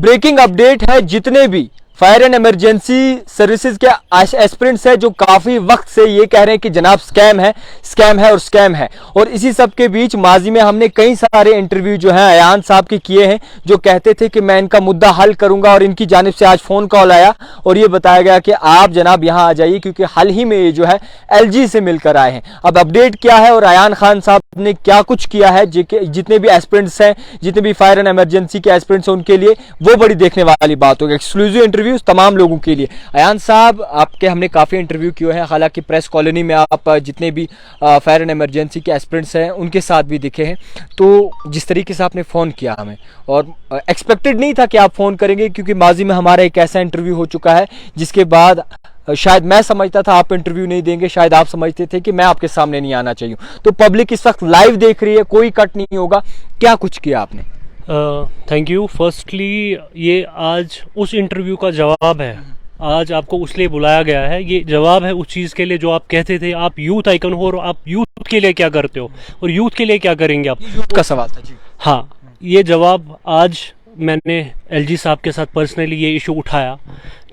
Breaking update है, जितने भी फायर एंड इमरजेंसी सर्विसेज के एस्पिरेंट्स है जो काफी वक्त से ये कह रहे हैं कि जनाब स्कैम है और स्कैम है। और इसी सब के बीच माजी में हमने कई सारे इंटरव्यू जो है अयान साहब के किए हैं, जो कहते थे कि मैं इनका मुद्दा हल करूंगा, और इनकी जानिब से आज फोन कॉल आया और ये बताया गया कि आप जनाब यहाँ आ जाइए, क्योंकि हाल ही में ये जो है LG से मिलकर आए हैं। अब अपडेट क्या है और अयान खान साहब ने क्या कुछ किया है, जितने भी एस्पिरेंट्स हैं, जितने भी फायर एंड इमरजेंसी के एस्पिरेंट्स हैं, उनके लिए वो बड़ी देखने वाली बात होगी। एक्सक्लूसिव इंटरव्यू तमाम लोगों के लिए। अयान साहब, आपके हमने काफी इंटरव्यू किए हैं, हालांकि प्रेस कॉलोनी में आप जितने भी फायर एंड इमरजेंसी के एस्पिरेंट्स हैं उनके साथ भी दिखे हैं। तो जिस तरीके से आपने फ़ोन किया हमें, और एक्सपेक्टेड नहीं था कि आप फ़ोन करेंगे, क्योंकि माजी में हमारा एक ऐसा इंटरव्यू हो चुका है जिसके बाद शायद मैं समझता था आप इंटरव्यू नहीं देंगे, शायद आप समझते थे कि मैं आपके सामने नहीं आना चाहिए। तो पब्लिक इस वक्त लाइव देख रही है, कोई कट नहीं होगा। क्या कुछ किया आपने? Thank you. फर्स्टली ये आज उस इंटरव्यू का जवाब है, आज आपको उसलिए बुलाया गया है। ये जवाब है उस चीज़ के लिए जो आप कहते थे आप यूथ आइकन हो, और आप यूथ के लिए क्या करते हो और यूथ के लिए क्या करेंगे आप। यूथ का सवाल था जी। हाँ, ये जवाब आज मैंने LG साहब के साथ पर्सनली ये इशू उठाया,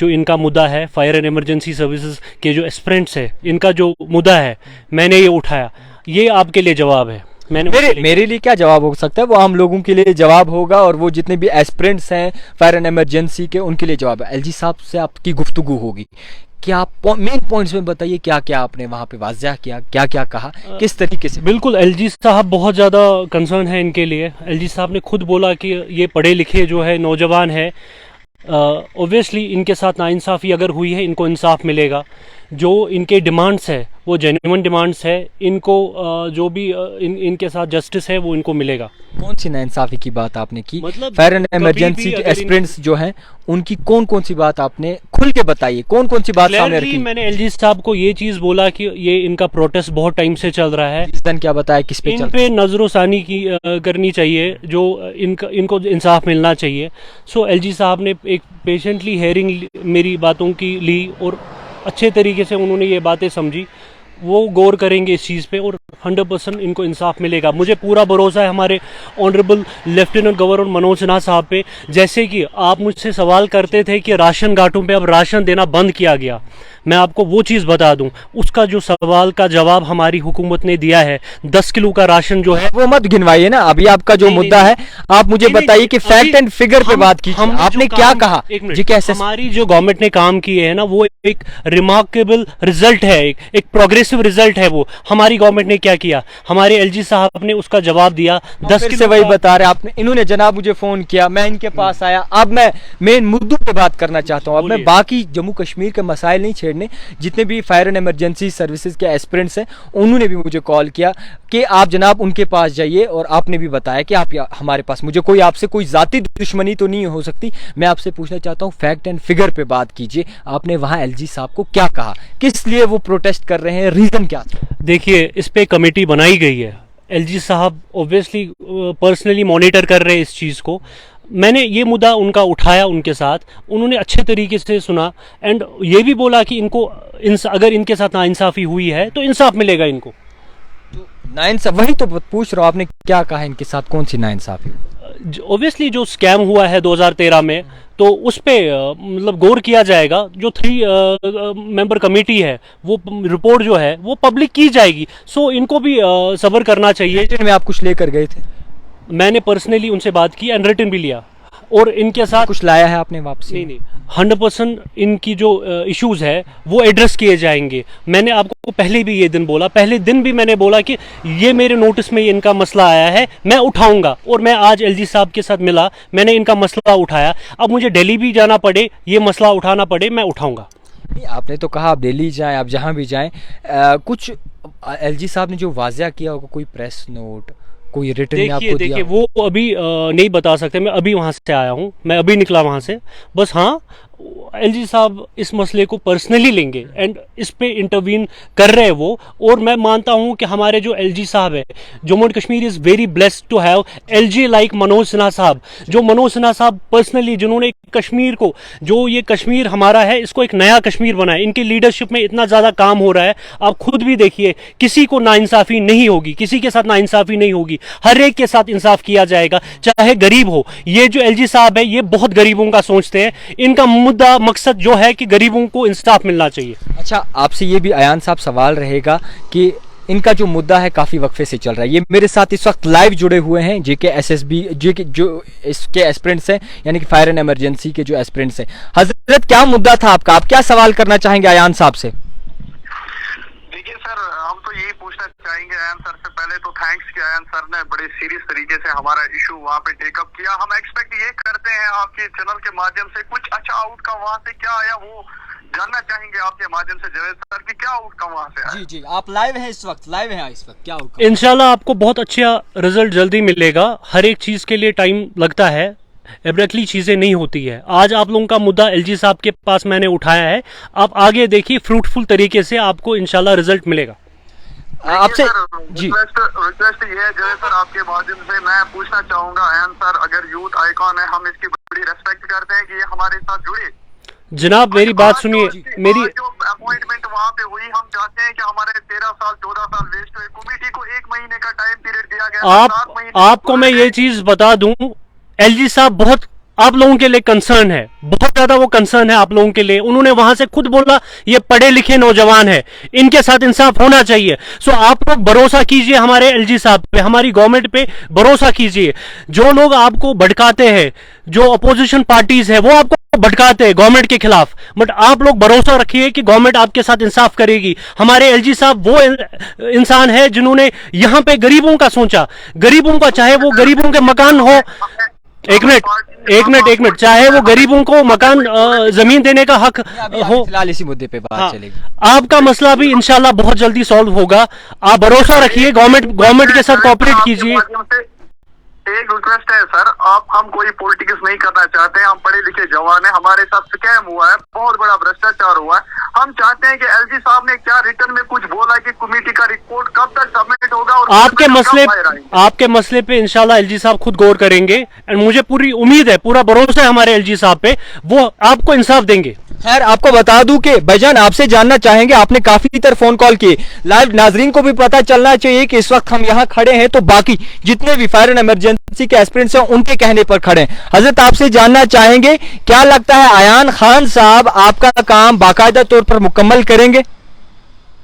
जो इनका मुद्दा है फायर एंड इमरजेंसी सर्विसेज के जो एस्पिरेंट्स है, इनका जो मुद्दा है, मैंने ये उठाया। ये आपके लिए जवाब है। मेरे लिए क्या जवाब हो सकता है, वो हम लोगों के लिए जवाब होगा, और वो जितने भी एस्पिरेंट्स हैं फायर एंड इमरजेंसी के, उनके लिए जवाब है। LG साहब से आपकी गुफ्तगू होगी, क्या आप मेन पॉइंट्स में बताइए, क्या क्या आपने वहाँ पे वाज़ह किया, क्या क्या कहा, किस तरीके से? बिल्कुल, LG साहब बहुत ज़्यादा कंसर्न है इनके लिए। LG साहब ने खुद बोला कि ये पढ़े लिखे जो है नौजवान है, ऑब्वियसली इनके साथ नाइंसाफ़ी अगर हुई है, इनको इंसाफ मिलेगा। जो इनके डिमांड्स है वो जेन्युइन डिमांड्स है, इनको जो भी इनके साथ जस्टिस है वो इनको मिलेगा। कौन सी नाइंसाफ़ी की बात आपने की? मतलब फायर एंड इमरजेंसी के एस्पिरेंट्स जो हैं उनकी कौन कौन सी बात आपने खुल के बताइए, कौन कौन सी बात सामने रखी? मैंने LG साहब को ये चीज़ बोला कि ये इनका प्रोटेस्ट बहुत टाइम से चल रहा है। इस दिन क्या बताया, किस पे इन पे नजरोसानी की करनी चाहिए, जो इनको इंसाफ मिलना चाहिए। सो LG साहब ने एक पेशेंटली हेयरिंग मेरी बातों की ली, और अच्छे तरीके से उन्होंने ये बातें समझी। वो गौर करेंगे इस चीज़ पे, और 100% इनको इंसाफ मिलेगा। मुझे पूरा भरोसा है हमारे honourable lieutenant governor Manoj Sinha साहब पे। जैसे कि आप मुझसे सवाल करते थे कि राशन घाटों पे अब राशन देना बंद किया गया, मैं आपको वो चीज़ बता दूं, उसका जो सवाल का जवाब हमारी हुकूमत ने दिया है। 10 किलो का राशन जो है वो मत गिनवाइए ना, अभी आपका जो मुद्दा है आप मुझे बताइए कि फैक्ट एंड फिगर पे बात कीजिए। आपने क्या कहा जी? कैसे हमारी जो गवर्नमेंट ने काम किए हैं ना, वो एक रिमार्केबल रिजल्ट है, एक प्रोग्रेसिव रिजल्ट है। वो हमारी गवर्नमेंट ने क्या किया, हमारे LG साहब ने उसका जवाब दिया। 10 किलो से वही बता रहे आपने, इन्होंने जनाब मुझे फोन किया, मैं इनके पास आया। अब मैं मेन मुद्दों पे बात करना चाहता हूँ। अब मैं बाकी जम्मू कश्मीर के मसाइल नहीं छेड़ने। जितने भी फायर एंड इमरजेंसी सर्विसेज के एस्पिरेंट्स हैं उन्होंने भी मुझे कॉल किया कि आप जनाब उनके पास जाइए, और आपने भी बताया कि आप हमारे पास, मुझे कोई आपसे कोई जाती दुश्मनी तो नहीं हो सकती। मैं आपसे पूछना चाहता हूँ फैक्ट एंड फिगर पे बात कीजिए। आपने वहाँ LG साहब को क्या कहा, किस लिए वो प्रोटेस्ट कर रहे हैं, रीजन क्या था? देखिए, इस पे कमेटी बनाई गई है। LG साहब ऑब्वियसली पर्सनली मॉनिटर कर रहे हैं इस चीज़ को। मैंने ये मुद्दा उनका उठाया उनके साथ, उन्होंने अच्छे तरीके से सुना, एंड ये भी बोला कि इनको अगर इनके साथ नाइंसाफ़ी हुई है तो इंसाफ मिलेगा इनको। तो नाइंसाफ, वही तो पूछ रहा हूँ, आपने क्या कहा इनके साथ, कौन सी नाइंसाफ़ी? ऑब्वियसली जो स्कैम हुआ है 2013 में, तो उस पर मतलब गौर किया जाएगा। जो 3 मेंबर कमेटी है, वो रिपोर्ट जो है वो पब्लिक की जाएगी। सो इनको भी सब्र करना चाहिए। रिटन में आप कुछ लेकर गए थे? मैंने पर्सनली उनसे बात की एंड रिटन भी लिया, और इनके साथ कुछ लाया है आपने वापसी? नहीं, 100% इनकी जो इश्यूज है वो एड्रेस किए जाएंगे। मैंने आपको पहले भी ये दिन बोला, पहले दिन भी मैंने बोला कि ये मेरे नोटिस में इनका मसला आया है, मैं उठाऊंगा, और मैं आज LG साहब के साथ मिला, मैंने इनका मसला उठाया। अब मुझे दिल्ली भी जाना पड़े, ये मसला उठाना पड़े, मैं उठाऊंगा। नहीं, आपने तो कहा आप दिल्ली जाएं, आप जहाँ भी जाएं, कुछ LG साहब ने जो वाज़ह किया होगा, कोई प्रेस नोट, कोई रिटर्न में आपको दिया? देखिए, वो अभी नहीं बता सकते। मैं अभी वहाँ से आया हूँ, मैं अभी निकला वहाँ से। बस हाँ, एलजी साहब इस मसले को पर्सनली लेंगे एंड इस पे इंटरवीन कर रहे हैं वो। और मैं मानता हूं कि हमारे जो एलजी साहब है, Jammu and Kashmir is very blessed to have LG like Manoj Sinha साहब, जो मनोज सिन्हा साहब पर्सनली जिन्होंने कश्मीर को, जो ये कश्मीर हमारा है इसको एक नया कश्मीर बनाया। इनकी लीडरशिप में इतना ज़्यादा काम हो रहा है, आप खुद भी देखिए, किसी को नाइंसाफ़ी नहीं होगी, किसी के साथ नाइंसाफ़ी नहीं होगी, हर एक के साथ इंसाफ किया जाएगा, चाहे गरीब हो। ये जो एलजी साहब है ये बहुत गरीबों का सोचते हैं, इनका मुद्दा मकसद जो है कि गरीबों को इंसाफ मिलना चाहिए। अच्छा, आपसे ये भी अयान साहब सवाल रहेगा कि इनका जो मुद्दा है काफ़ी वक्फे से चल रहा है। ये मेरे साथ इस वक्त लाइव जुड़े हुए हैं जेके एसएसबी जेके जो इसके एस्पिरेंट्स हैं, यानी कि फायर एंड इमरजेंसी के जो एस्पिरेंट्स हैं। हजरत, क्या मुद्दा था आपका? आप क्या सवाल करना चाहेंगे अयान साहब से? देखिए सर, हम तो यही पूछना चाहेंगे अयान सर से, पहले तो थैंक्स कि अयान सर ने बड़े सीरियस तरीके से हमारा इशू वहाँ पे टेकअप किया। हम एक्सपेक्ट ये करते हैं आपके चैनल के माध्यम से कुछ अच्छा आउटकम वहाँ से क्या आया वो जानना चाहेंगे आपके माध्यम से जावेद सर कि क्या आउटकम वहाँ से आया। जी जी, आप लाइव हैं इस वक्त, लाइव हैं इस वक्त, क्या आउटकम? इंशाल्लाह आपको बहुत अच्छा रिजल्ट जल्दी मिलेगा। हर एक चीज़ के लिए टाइम लगता है, एब्रैक्टली चीज़ें नहीं होती है। आज आप लोगों का मुद्दा एलजी साहब के पास मैंने उठाया है, आप आगे देखिए, फ्रूटफुल तरीके से आपको इंशाल्लाह रिजल्ट मिलेगा। आपसे जी रिक्वेस्ट ये है जवेद सर, आपके माध्यम से मैं पूछना चाहूंगा अयान सर, अगर यूथ आइकॉन है, हम इसकी बड़ी रेस्पेक्ट करते हैं कि ये हमारे साथ जुड़े। जनाब मेरी बात सुनिए, मेरी जो अपॉइंटमेंट वहाँ पे हुई, हम चाहते हैं कि हमारे 13 साल 14 साल वेस्ट हुए। कमेटी को 1 महीने का टाइम पीरियड दिया गया, 7 महीने आपको मैं ये चीज बता दूं, एलजी साहब बहुत आप लोगों के लिए कंसर्न है, बहुत ज्यादा वो कंसर्न है आप लोगों के लिए। उन्होंने वहां से खुद बोला ये पढ़े लिखे नौजवान है, इनके साथ इंसाफ होना चाहिए। सो आप लोग भरोसा कीजिए हमारे एलजी साहब पे, हमारी गवर्नमेंट पे भरोसा कीजिए। जो लोग आपको भड़काते हैं, जो अपोजिशन पार्टीज है, वो आपको भड़काते हैं गवर्नमेंट के खिलाफ, बट आप लोग भरोसा रखिए कि गवर्नमेंट आपके साथ इंसाफ करेगी। हमारे एलजी साहब वो इंसान है जिन्होंने यहाँ पे गरीबों का सोचा, गरीबों का, चाहे वो गरीबों के मकान हो, एक मिनट, चाहे वो गरीबों को मकान जमीन देने का हक हो। फिलहाल इसी मुद्दे पे बात चलेगी। आपका मसला भी इंशाल्लाह बहुत जल्दी सॉल्व होगा, आप भरोसा रखिए, गवर्नमेंट के साथ कोऑपरेट कीजिए। एक रिक्वेस्ट है सर, हम कोई पॉलिटिक्स नहीं करना चाहते हैं, हम पढ़े लिखे जवान हैं, हमारे साथ स्कैम हुआ है, बहुत बड़ा भ्रष्टाचार हुआ है। हम चाहते हैं कि एलजी साहब ने क्या रिटर्न में कुछ बोला कि कमेटी का रिपोर्ट कब तक सबमिट होगा और आपके मसले पे इंशाल्लाह एलजी साहब खुद गौर करेंगे एंड मुझे पूरी उम्मीद है, पूरा भरोसा है हमारे एलजी साहब पे, वो आपको इंसाफ देंगे। खैर, आपको बता दूं कि भाईजान आपसे जानना चाहेंगे, आपने काफी तरह फोन कॉल किए, लाइव नाजरीन को भी पता चलना चाहिए कि इस वक्त हम यहाँ खड़े हैं तो बाकी जितने भी फायर एंड इमरजेंसी के एस्पिरेंट्स हैं उनके कहने पर खड़े हैं। हजरत, आपसे जानना चाहेंगे, क्या लगता है अयान खान साहब आपका काम बाकायदा तौर पर मुकम्मल करेंगे?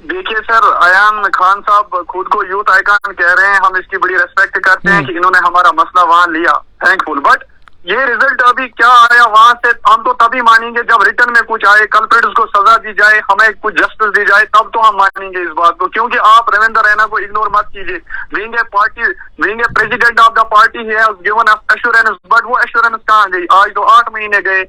देखिए सर, अयान खान साहब खुद को यूथ आइकॉन कह रहे हैं, हम इसकी बड़ी रेस्पेक्ट करते हैं कि इन्होंने हमारा मसला वहां लिया, थैंकफुल। बट ये रिजल्ट अभी क्या आया वहां से, हम तो तभी मानेंगे जब रिटर्न में कुछ आए, कल्प्रिट्स को सजा दी जाए, हमें कुछ जस्टिस दी जाए, तब तो हम मानेंगे इस बात को। क्योंकि आप रविंदर रैना को इग्नोर मत कीजिए, being a president of the party he has given us assurance, but वो एश्योरेंस कहाँ गई? आज तो 8 महीने गए।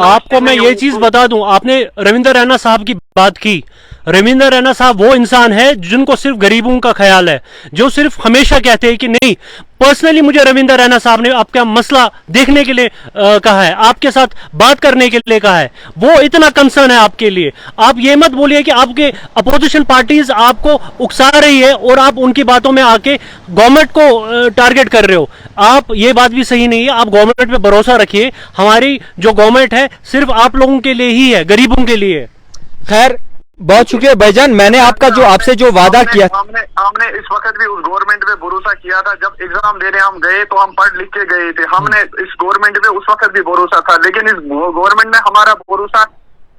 आपको मैं ये चीज बता दूं, आपने रविंदर रैना साहब की बात की, रविंदर रैना साहब वो इंसान है जिनको सिर्फ गरीबों का ख्याल है, जो सिर्फ हमेशा कहते हैं कि नहीं, पर्सनली मुझे रविंदर रैना साहब ने आपका मसला देखने के लिए कहा है, आपके साथ बात करने के लिए कहा है, वो इतना कंसर्न है आपके लिए। आप ये मत बोलिए कि आपके अपोजिशन पार्टीज आपको उकसा रही है और आप उनकी बातों में आके गवर्नमेंट को टारगेट कर रहे हो, आप ये बात भी सही नहीं है। आप गवर्नमेंट पे भरोसा रखिए, हमारी जो गवर्नमेंट है सिर्फ आप लोगों के लिए ही है, गरीबों के लिए। खैर, बहुत शुक्रिया भाईजान, मैंने आपका जो आपसे जो वादा किया, हमने इस वक्त भी उस गवर्नमेंट पे भरोसा किया था। जब एग्जाम देने हम गए तो हम पढ़ लिख के गए थे, हमने इस गवर्नमेंट पे उस वक्त भी भरोसा था, लेकिन इस गवर्नमेंट ने हमारा भरोसा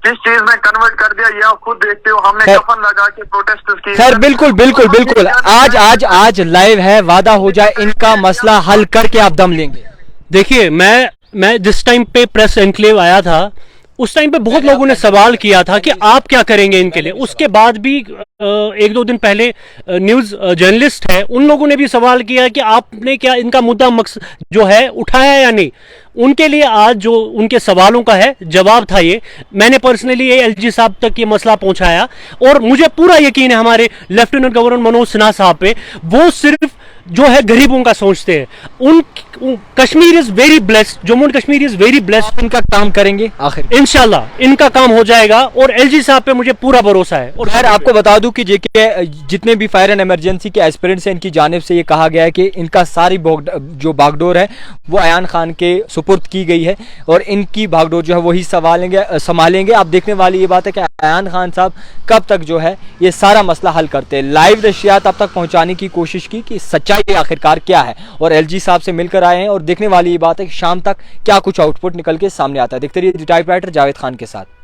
किस चीज में कन्वर्ट कर दिया ये आप खुद देखते हो। हमने कफन लगा के प्रोटेस्ट किए। खैर, बिल्कुल आज लाइव है, वादा हो जाए इनका मसला हल करके आप दम लेंगे। देखिए, मैं जिस टाइम पे प्रेस एनक्लेव आया था उस टाइम पे बहुत लोगों ने सवाल किया था कि आप क्या करेंगे इनके लिए। उसके बाद भी 1-2 दिन पहले न्यूज जर्नलिस्ट है, उन लोगों ने भी सवाल किया कि आपने क्या इनका मुद्दा मकसद जो है उठाया या नहीं। उनके लिए आज जो उनके सवालों का है जवाब था, ये मैंने पर्सनली ये एलजी साहब तक ये मसला पहुंचाया और मुझे पूरा यकीन है हमारे लेफ्टिनेंट गवर्नर मनोज सिन्हा साहब पे, वो सिर्फ जो है गरीबों का सोचते हैं। Kashmir is very blessed, Jammu and Kashmir is very blessed. इनका काम करेंगे आखिर इंशाल्लाह इनका काम हो जाएगा और एलजी साहब पे मुझे पूरा भरोसा है। और खैर आपको बता दूं कि जितने भी फायर एंड इमरजेंसी के एस्पिरेंट्स हैं, इनकी जानिब से ये कहा गया है कि इनका सारी जो बागडोर है वो अयान खान के सुपुर्द की गई है और इनकी बागडोर जो है वही संभालेंगे। आप देखने वाली ये बात है कि अयान खान साहब कब तक जो है ये सारा मसला हल करते हैं। लाइव नशियात अब तक पहुंचाने की कोशिश की कि सच्चाई आखिरकार क्या है, और एलजी साहब से मिलकर आए हैं और देखने वाली ये बात है कि शाम तक क्या कुछ आउटपुट निकल के सामने आता है। देखते रहिए टाइपराइटर जावेद खान के साथ।